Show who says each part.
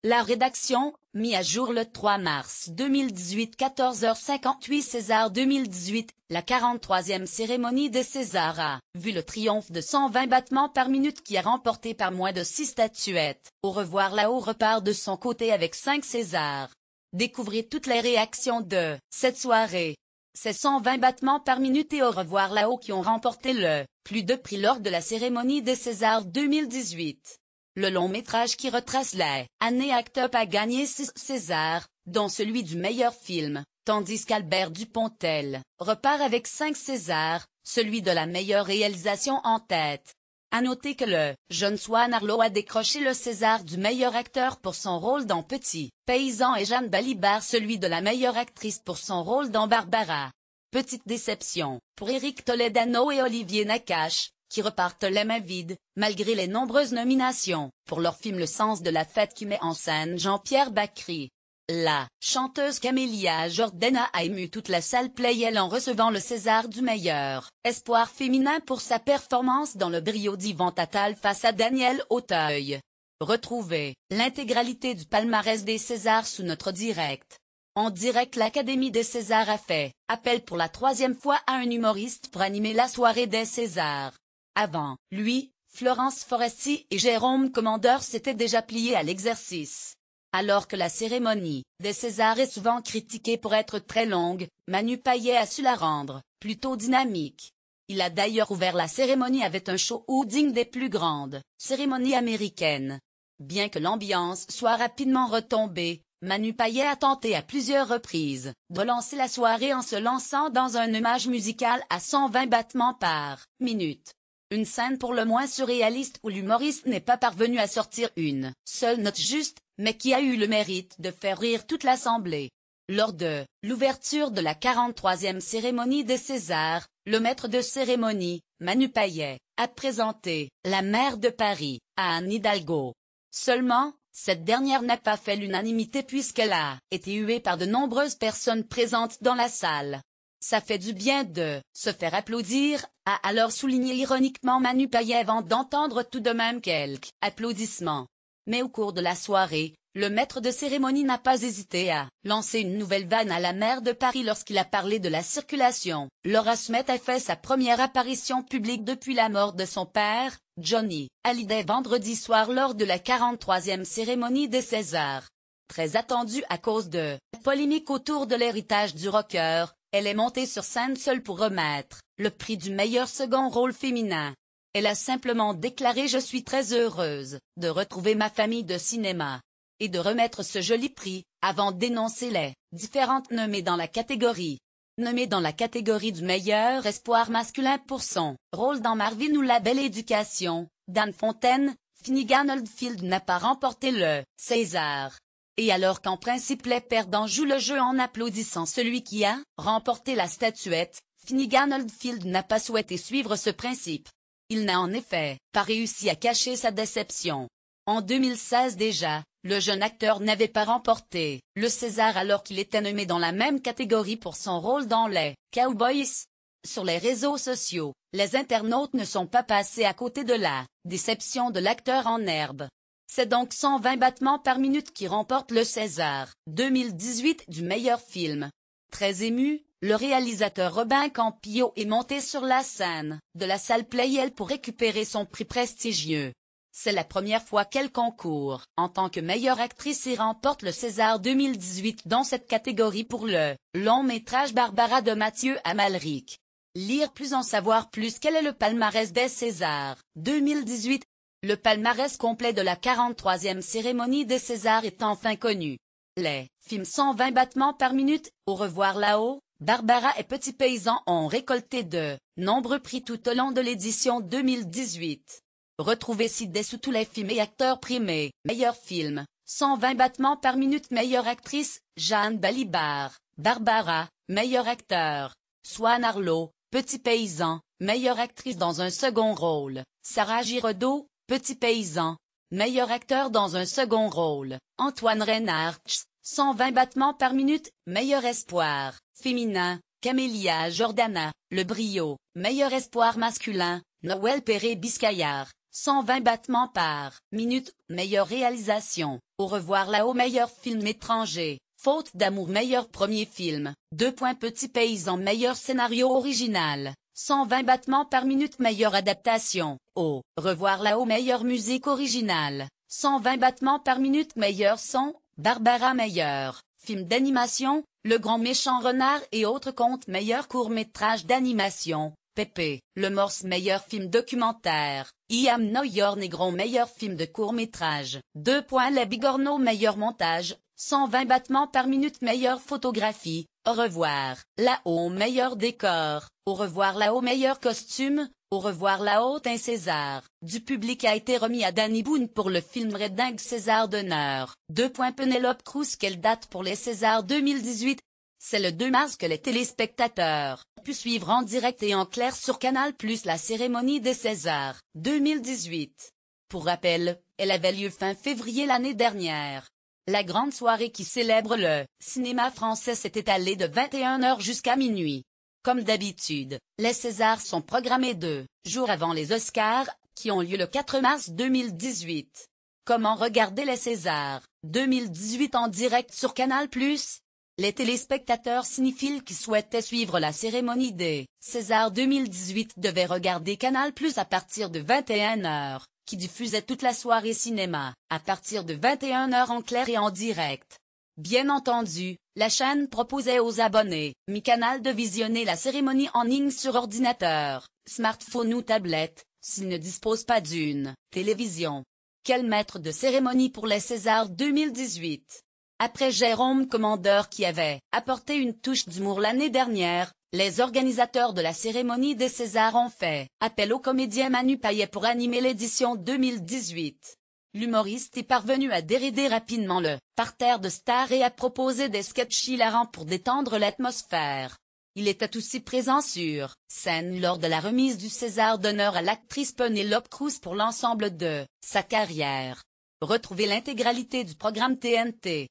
Speaker 1: La rédaction, mis à jour le 3 mars 2018 14h58 César 2018, la 43e cérémonie des Césars a vu le triomphe de 120 battements par minute qui a remporté par moins de 6 statuettes. Au revoir là-haut repart de son côté avec 5 Césars. Découvrez toutes les réactions de cette soirée. C'est 120 battements par minute et Au revoir là-haut qui ont remporté le plus de prix lors de la cérémonie des Césars 2018. Le long-métrage qui retrace les années Act Up a gagné 6 Césars, dont celui du meilleur film, tandis qu'Albert Dupontel repart avec 5 Césars, celui de la meilleure réalisation en tête. À noter que le jeune Swan Arlo a décroché le César du meilleur acteur pour son rôle dans Petit Paysan et Jeanne Balibar celui de la meilleure actrice pour son rôle dans Barbara. Petite déception pour Éric Toledano et Olivier Nakache, qui repartent les mains vides, malgré les nombreuses nominations, pour leur film Le sens de la fête qui met en scène Jean-Pierre Bacri. La chanteuse Camélia Jordana a ému toute la salle Playel en recevant le César du meilleur espoir féminin pour sa performance dans Le brio d'Yvan Attal face à Daniel Auteuil. Retrouvez l'intégralité du palmarès des Césars sous notre direct. En direct, l'Académie des Césars a fait appel pour la 3e fois à un humoriste pour animer la soirée des Césars. Avant lui, Florence Foresti et Jérôme Commandeur s'étaient déjà pliés à l'exercice. Alors que la cérémonie des Césars est souvent critiquée pour être très longue, Manu Payet a su la rendre plutôt dynamique. Il a d'ailleurs ouvert la cérémonie avec un show digne des plus grandes cérémonies américaines. Bien que l'ambiance soit rapidement retombée, Manu Payet a tenté à plusieurs reprises de relancer la soirée en se lançant dans un hommage musical à 120 battements par minute. Une scène pour le moins surréaliste où l'humoriste n'est pas parvenu à sortir une seule note juste, mais qui a eu le mérite de faire rire toute l'assemblée. Lors de l'ouverture de la 43e cérémonie des Césars, le maître de cérémonie, Manu Payet, a présenté la maire de Paris à Anne Hidalgo. Seulement, cette dernière n'a pas fait l'unanimité puisqu'elle a été huée par de nombreuses personnes présentes dans la salle. Ça fait du bien de se faire applaudir, a alors souligné ironiquement Manu Payet avant d'entendre tout de même quelques applaudissements. Mais au cours de la soirée, le maître de cérémonie n'a pas hésité à lancer une nouvelle vanne à la maire de Paris lorsqu'il a parlé de la circulation. Laura Smet a fait sa première apparition publique depuis la mort de son père, Johnny Hallyday vendredi soir lors de la 43e cérémonie des Césars. Très attendue à cause de polémiques autour de l'héritage du rocker, elle est montée sur scène seule pour remettre le prix du meilleur second rôle féminin. Elle a simplement déclaré « Je suis très heureuse de retrouver ma famille de cinéma » et de remettre ce joli prix, avant d'énoncer les différentes nommées dans la catégorie. Nommée dans la catégorie du meilleur espoir masculin pour son rôle dans Marvin ou La Belle Éducation, Dan Fontaine, Finnegan Oldfield n'a pas remporté le César. Et alors qu'en principe les perdants jouent le jeu en applaudissant celui qui a remporté la statuette, Finnegan Oldfield n'a pas souhaité suivre ce principe. Il n'a en effet pas réussi à cacher sa déception. En 2016 déjà, le jeune acteur n'avait pas remporté le César alors qu'il était nommé dans la même catégorie pour son rôle dans les Cowboys. Sur les réseaux sociaux, les internautes ne sont pas passés à côté de la déception de l'acteur en herbe. C'est donc 120 battements par minute qui remporte le César 2018 du meilleur film. Très ému, le réalisateur Robin Campillo est monté sur la scène de la salle Playel pour récupérer son prix prestigieux. C'est la première fois qu'elle concourt en tant que meilleure actrice et remporte le César 2018 dans cette catégorie pour le long-métrage Barbara de Mathieu Amalric. Lire plus en savoir plus. Quel est le palmarès des Césars 2018? Le palmarès complet de la 43e cérémonie des Césars est enfin connu. Les films 120 battements par minute, Au revoir là-haut, Barbara et Petit Paysan ont récolté de nombreux prix tout au long de l'édition 2018. Retrouvez ci-dessous tous les films et acteurs primés. Meilleur film, 120 battements par minute. Meilleure actrice, Jeanne Balibar. Barbara, meilleur acteur, Swan Arlo. Petit Paysan, meilleure actrice dans un second rôle, Sarah Giraudot. Petit Paysan, meilleur acteur dans un second rôle, Antoine Reinhardt. 120 battements par minute. Meilleur espoir féminin, Camélia Jordana. Le brio, meilleur espoir masculin, Noël Perret Biscaillard. 120 battements par minute. Meilleure réalisation, Au revoir là-haut meilleur film étranger. Faute d'amour meilleur premier film. 2 points Petit paysan meilleur scénario original. 120 battements par minute meilleure adaptation. Au revoir là-haut meilleure musique originale. 120 battements par minute meilleur son. Barbara meilleur film d'animation. Le grand méchant renard et autres contes meilleur court-métrage d'animation. Pépé, le Morse meilleur film documentaire. Iam Neuer Negron meilleur film de court-métrage. 2 points Les Bigorneaux meilleur montage. 120 battements par minute meilleure photographie. Au revoir là-haut meilleur décor. Au revoir là-haut meilleur costume. Au revoir là-haut un César du public a été remis à Danny Boone pour le film Redingue César d'honneur. 2 points Penelope Cruz quelle date pour les Césars 2018? C'est le 2 mars que les téléspectateurs ont pu suivre en direct et en clair sur Canal+ la cérémonie des Césars 2018. Pour rappel, elle avait lieu fin février l'année dernière. La grande soirée qui célèbre le cinéma français s'est étalée de 21h jusqu'à minuit. Comme d'habitude, les Césars sont programmés 2 jours avant les Oscars, qui ont lieu le 4 mars 2018. Comment regarder les Césars 2018 en direct sur Canal+? Les téléspectateurs cinéphiles qui souhaitaient suivre la cérémonie des Césars 2018 devaient regarder Canal+ à partir de 21h, qui diffusait toute la soirée cinéma, à partir de 21h en clair et en direct. Bien entendu, la chaîne proposait aux abonnés mi-canal de visionner la cérémonie en ligne sur ordinateur, smartphone ou tablette, s'ils ne disposent pas d'une télévision. Quel maître de cérémonie pour les Césars 2018. Après Jérôme Commandeur qui avait apporté une touche d'humour l'année dernière, les organisateurs de la cérémonie des Césars ont fait appel au comédien Manu Payet pour animer l'édition 2018. L'humoriste est parvenu à dérider rapidement le parterre de stars et à proposer des sketchs hilarants pour détendre l'atmosphère. Il était aussi présent sur scène lors de la remise du César d'honneur à l'actrice Penelope Cruz pour l'ensemble de sa carrière. Retrouvez l'intégralité du programme TNT